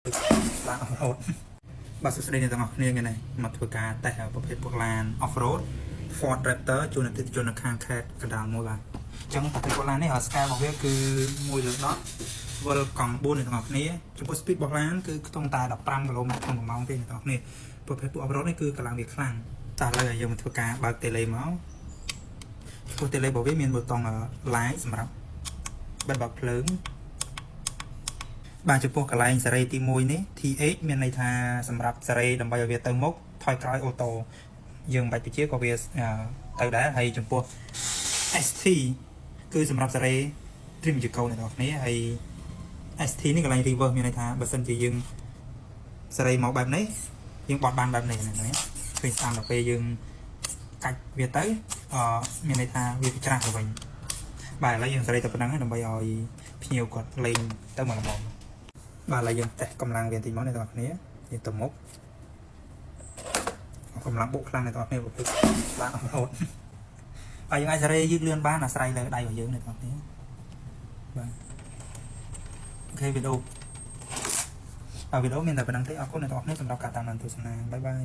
ឡានអស់រហូតបាទសួស្តីអ្នកទាំងអស់គ្នាថ្ងៃនេះមកធ្វើការតេស្តប្រភេទពួកឡាន off road Ford Raptor ជួនអតិថិជននៅខាងខេត្តកណ្ដាលមួយបាទអញ្ចឹងប្រភេទពួកឡាននេះស្កែលរបស់វាគឺ1/10វិលកង់4អ្នកទាំងអស់គ្នាចំពោះ speed របស់ឡានគឺខ្ទង់តែ15គីឡូម៉ែត្រក្នុង1ម៉ោងទេអ្នកទាំងអស់គ្នាប្រភេទពួក off road នេះគឺកម្លាំងវាខ្លាំងតែឥឡូវយើងមកធ្វើការបើក tele មកព្រោះ tele របស់វាមានប៊ូតុង light សម្រាប់បិទបើកភ្លើងបាទចំពោះកន្លែងសេរីទី1នេះ TH មានន័យថាសម្រាប់សេរីដើម្បីឲ្យវាទៅមុខថយក្រោយអូតូយើងមិនបាច់បញ្ជាក៏វាទៅដែរហើយចំពោះ ST គឺសម្រាប់សេរី trim ជាកោអ្នកនរគ្នាហើយ ST នេះកន្លែង reverse មានន័យថាបើសិនជាយើងសេរីមកបែបនេះយើងបត់បានបែបនេះណាឃើញស្អាតដល់ពេលយើងកាច់វាទៅមានន័យថាវាច្រាស់ទៅវិញបាទឥឡូវយើងសេរីតែប៉ុណ្្នឹងដើម្បីឲ្យភ្ញៀវគាត់លេងទៅមកល្មមបាទឥឡូវយើងតេស្តកម្លាំងវាបន្តិចមកអ្នកនរគ្នាយើងទៅមុខកម្លាំងបុកខ្លាំងអ្នកនរគ្នាប្រភេទឡើងអស់រហូតហើយយើងអាចសេរីយឺតលឿនបានអាស្រ័យលើដៃរបស់យើងអ្នកនរគ្នាបាទអូខេវីដេអូមានតែប៉ុណ្្នឹងទេអរគុណអ្នកនរគ្នាសម្រាប់ការតាមដានទស្សនាបាយបាយ